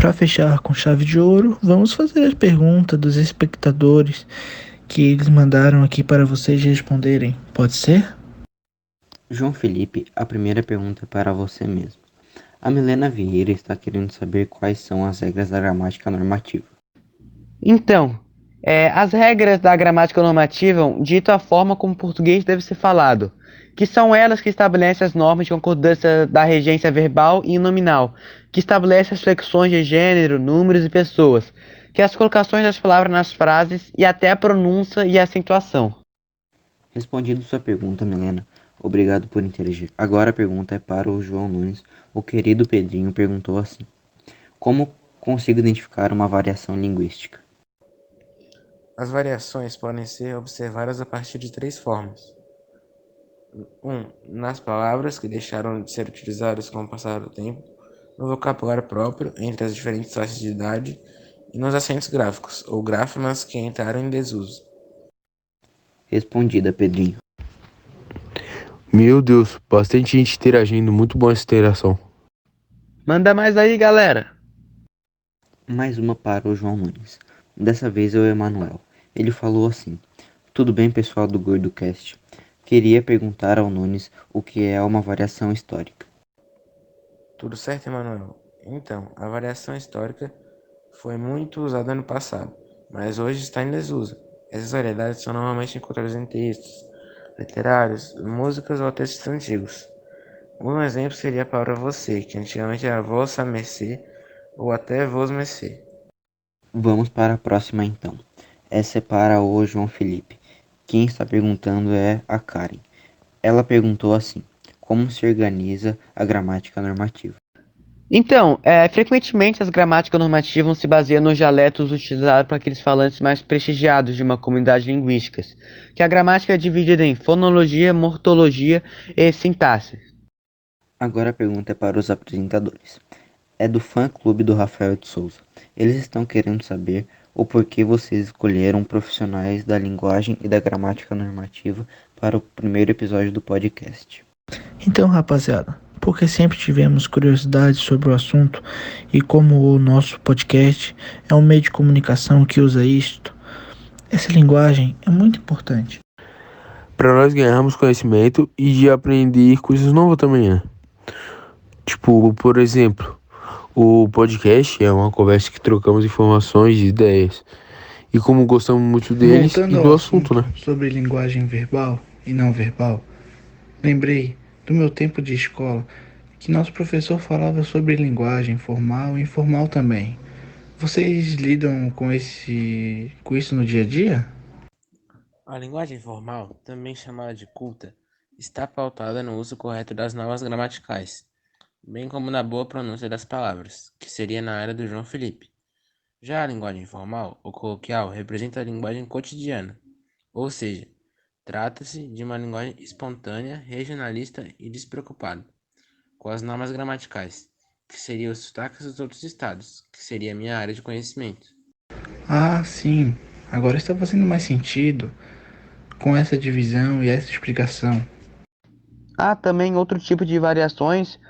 para fechar com chave de ouro, vamos fazer as perguntas dos espectadores que eles mandaram aqui para vocês responderem. Pode ser? João Felipe, a primeira pergunta é para você mesmo. A Milena Vieira está querendo saber quais são as regras da gramática normativa. Então, as regras da gramática normativa ditam a forma como o português deve ser falado, que são elas que estabelecem as normas de concordância da regência verbal e nominal, que estabelecem as flexões de gênero, números e pessoas, que as colocações das palavras nas frases e até a pronúncia e a acentuação. Respondido sua pergunta, Milena. Obrigado por interagir. Agora a pergunta é para o João Nunes. O querido Pedrinho perguntou assim: como consigo identificar uma variação linguística? As variações podem ser observadas a partir de três formas. 1. Nas palavras que deixaram de ser utilizadas com o passar do tempo, no vocabulário próprio entre as diferentes faixas de idade e nos acentos gráficos, ou grafemas que entraram em desuso. Respondida, Pedrinho. Meu Deus, bastante gente interagindo, muito bom essa interação. Manda mais aí, galera! Mais uma para o João Nunes. Dessa vez é o Emanuel. Ele falou assim: tudo bem, pessoal do GordoCast? Queria perguntar ao Nunes o que é uma variação histórica. Tudo certo, Emanuel? Então, a variação histórica foi muito usada no passado, mas hoje está em desuso. Essas variedades são normalmente encontradas em textos literários, músicas ou textos antigos. Um exemplo seria a palavra você, que antigamente era vossa mercê ou até vos mercê. Vamos para a próxima então. Essa é para o João Felipe. Quem está perguntando é a Karen. Ela perguntou assim: como se organiza a gramática normativa? Então, frequentemente as gramáticas normativas se baseiam nos dialetos utilizados por aqueles falantes mais prestigiados de uma comunidade linguística, que a gramática é dividida em fonologia, morfologia e sintaxe. Agora a pergunta é para os apresentadores. É do fã-clube do Rafael de Souza. Eles estão querendo saber o porquê vocês escolheram profissionais da linguagem e da gramática normativa para o primeiro episódio do podcast. Então, rapaziada, porque sempre tivemos curiosidade sobre o assunto e como o nosso podcast é um meio de comunicação que usa isto, essa linguagem é muito importante. Para nós ganharmos conhecimento e de aprender coisas novas também, né? Tipo, por exemplo, o podcast é uma conversa que trocamos informações e ideias. E como gostamos muito deles e Voltando ao do assunto, assunto né? sobre linguagem verbal e não verbal, lembrei do meu tempo de escola que nosso professor falava sobre linguagem formal e informal também. Vocês lidam com isso no dia a dia? A linguagem formal, também chamada de culta, está pautada no uso correto das normas gramaticais, bem como na boa pronúncia das palavras, que seria na área do João Felipe. Já a linguagem formal, ou coloquial, representa a linguagem cotidiana, ou seja, trata-se de uma linguagem espontânea, regionalista e despreocupada, com as normas gramaticais, que seriam os sotaques dos outros estados, que seria a minha área de conhecimento. Ah, sim. Agora está fazendo mais sentido com essa divisão e essa explicação. Há também outro tipo de variações,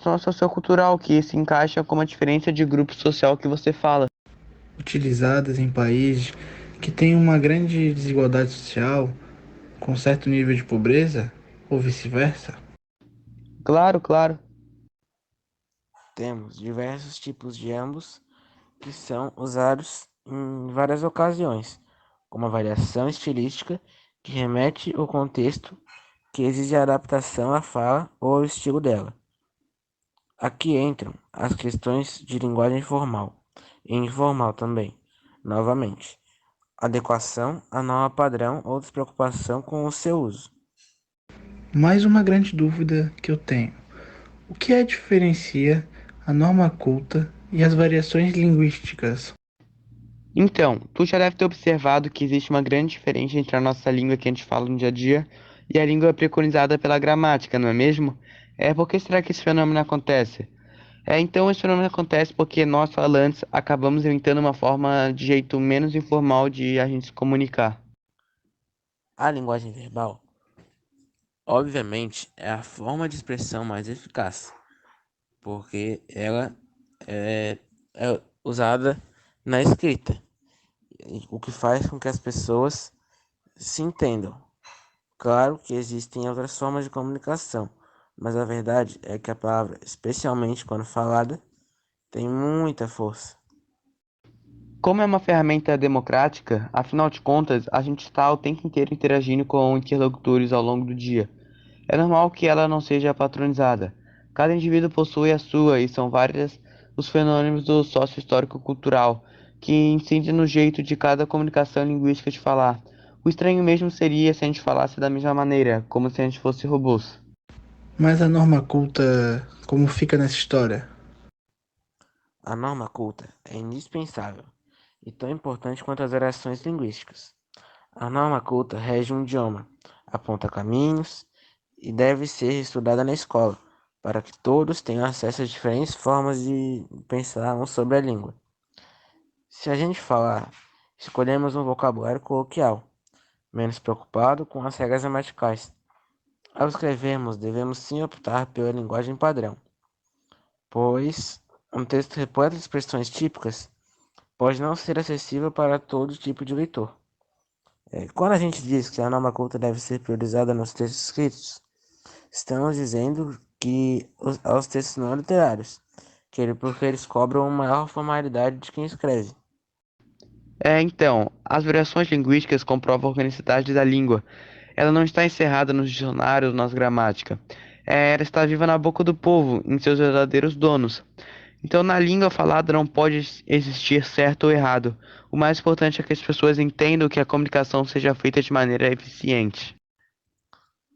são a sociocultural, que se encaixa como a diferença de grupo social que você fala. Utilizadas em países que têm uma grande desigualdade social, com certo nível de pobreza, ou vice-versa. Claro, claro. Temos diversos tipos de ambos que são usados em várias ocasiões, como a variação estilística, que remete ao contexto que exige adaptação à fala ou ao estilo dela. Aqui entram as questões de linguagem formal e informal também, novamente, adequação à norma padrão ou despreocupação com o seu uso. Mais uma grande dúvida que eu tenho: o que é diferencia a norma culta e as variações linguísticas? Então, tu já deve ter observado que existe uma grande diferença entre a nossa língua que a gente fala no dia a dia e a língua preconizada pela gramática, não é mesmo? Por que será que esse fenômeno acontece? Então esse fenômeno acontece porque nós falantes acabamos inventando uma forma de jeito menos informal de a gente se comunicar. A linguagem verbal, obviamente, é a forma de expressão mais eficaz, porque ela é usada na escrita, o que faz com que as pessoas se entendam. Claro que existem outras formas de comunicação, mas a verdade é que a palavra, especialmente quando falada, tem muita força. Como é uma ferramenta democrática, afinal de contas, a gente está o tempo inteiro interagindo com interlocutores ao longo do dia. É normal que ela não seja patronizada. Cada indivíduo possui a sua, e são vários os fenômenos do sócio-histórico-cultural que incidem no jeito de cada comunicação linguística de falar. O estranho mesmo seria se a gente falasse da mesma maneira, como se a gente fosse robôs. Mas a norma culta, como fica nessa história? A norma culta é indispensável e tão importante quanto as variações linguísticas. A norma culta rege um idioma, aponta caminhos e deve ser estudada na escola, para que todos tenham acesso a diferentes formas de pensar sobre a língua. Se a gente falar, escolhemos um vocabulário coloquial, menos preocupado com as regras gramaticais. Ao escrevermos, devemos sim optar pela linguagem padrão, pois um texto repleto de expressões típicas pode não ser acessível para todo tipo de leitor. Quando a gente diz que a norma culta deve ser priorizada nos textos escritos, estamos dizendo que aos textos não literários, porque eles cobram uma maior formalidade de quem escreve. Então, as variações linguísticas comprovam a organicidade da língua. Ela não está encerrada nos dicionários, nas gramática. Ela está viva na boca do povo, em seus verdadeiros donos. Então, na língua falada não pode existir certo ou errado. O mais importante é que as pessoas entendam que a comunicação seja feita de maneira eficiente.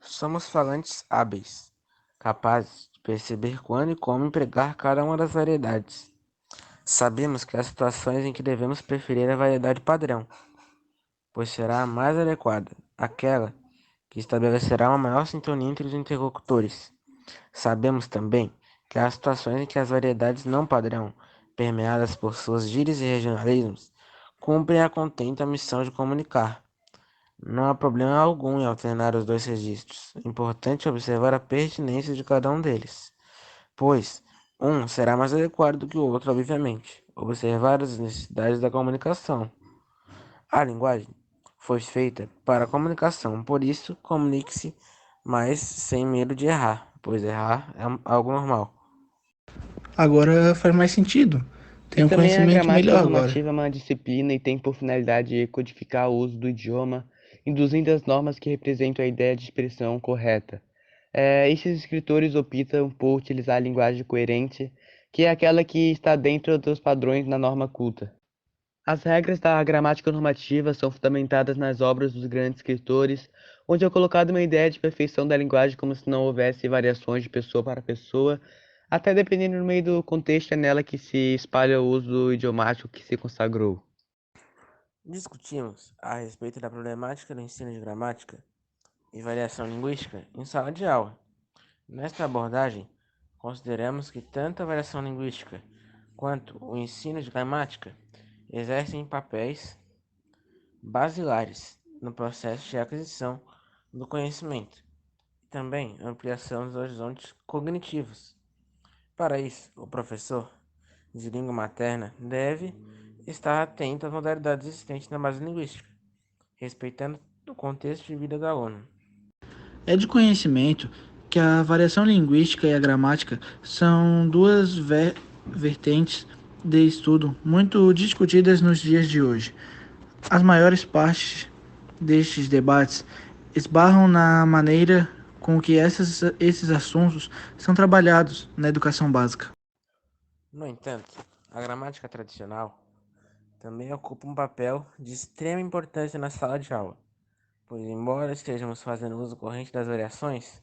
Somos falantes hábeis, capazes de perceber quando e como empregar cada uma das variedades. Sabemos que há situações em que devemos preferir a variedade padrão, pois será a mais adequada, aquela que estabelecerá uma maior sintonia entre os interlocutores. Sabemos também que há situações em que as variedades não padrão, permeadas por suas gírias e regionalismos, cumprem a contenta missão de comunicar. Não há problema algum em alternar os dois registros. É importante observar a pertinência de cada um deles, pois um será mais adequado do que o outro, obviamente. Observar as necessidades da comunicação. A linguagem foi feita para a comunicação, por isso, comunique-se, mas sem medo de errar, pois errar é algo normal. Agora faz mais sentido. E Tenho um também a conhecimento gramática melhor agora. normativa é uma disciplina e tem por finalidade codificar o uso do idioma, induzindo as normas que representam a ideia de expressão correta. Esses escritores optam por utilizar a linguagem coerente, que é aquela que está dentro dos padrões na norma culta. As regras da gramática normativa são fundamentadas nas obras dos grandes escritores, onde é colocada uma ideia de perfeição da linguagem como se não houvesse variações de pessoa para pessoa, até dependendo do meio do contexto é nela que se espalha o uso idiomático que se consagrou. Discutimos a respeito da problemática do ensino de gramática e variação linguística em sala de aula. Nesta abordagem, consideramos que tanto a variação linguística quanto o ensino de gramática exercem papéis basilares no processo de aquisição do conhecimento e também ampliação dos horizontes cognitivos. Para isso, o professor de língua materna deve estar atento às modalidades existentes na base linguística, respeitando o contexto de vida do aluno. É de conhecimento que a variação linguística e a gramática são duas vertentes de estudo muito discutidas nos dias de hoje. As maiores partes destes debates esbarram na maneira com que esses assuntos são trabalhados na educação básica. No entanto, a gramática tradicional também ocupa um papel de extrema importância na sala de aula, pois, embora estejamos fazendo uso corrente das variações,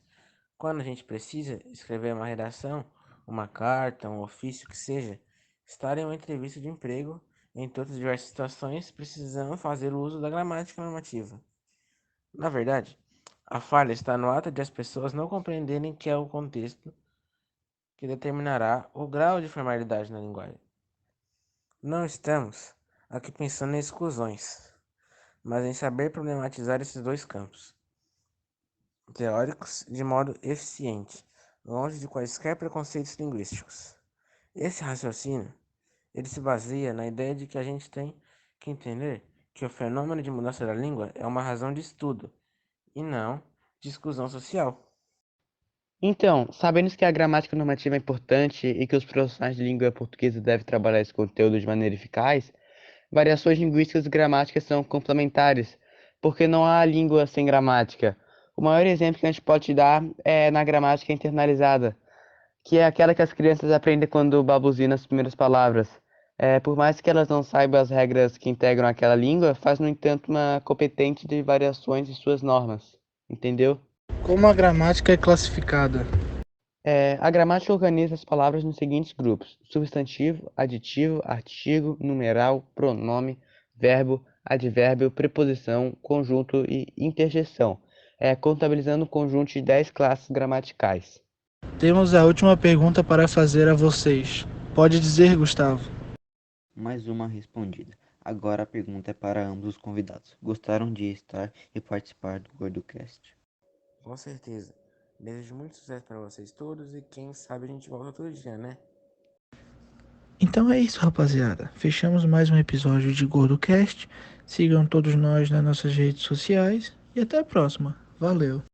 quando a gente precisa escrever uma redação, uma carta, um ofício que seja, estar em uma entrevista de emprego, em todas as diversas situações, precisamos fazer o uso da gramática normativa. Na verdade, a falha está no ato de as pessoas não compreenderem que é o contexto que determinará o grau de formalidade na linguagem. Não estamos aqui pensando em exclusões, mas em saber problematizar esses dois campos teóricos de modo eficiente, longe de quaisquer preconceitos linguísticos. Esse raciocínio Ele se baseia na ideia de que a gente tem que entender que o fenômeno de mudança da língua é uma razão de estudo e não de exclusão social. Então, sabendo que a gramática normativa é importante e que os profissionais de língua portuguesa devem trabalhar esse conteúdo de maneira eficaz, variações linguísticas e gramáticas são complementares, porque não há língua sem gramática. O maior exemplo que a gente pode dar é na gramática internalizada, que é aquela que as crianças aprendem quando balbuciam as primeiras palavras. Por mais que elas não saibam as regras que integram aquela língua, faz, no entanto, uma competente de variações de suas normas. Entendeu? Como a gramática é classificada? A gramática organiza as palavras nos seguintes grupos: substantivo, aditivo, artigo, numeral, pronome, verbo, advérbio, preposição, conjunto e interjeção, contabilizando um conjunto de 10 classes gramaticais. Temos a última pergunta para fazer a vocês. Pode dizer, Gustavo. Mais uma respondida. Agora a pergunta é para ambos os convidados. Gostaram de estar e participar do GordoCast? Com certeza. Desejo muito sucesso para vocês todos e quem sabe a gente volta outro dia, né? Então é isso, rapaziada. Fechamos mais um episódio de GordoCast. Sigam todos nós nas nossas redes sociais e até a próxima. Valeu!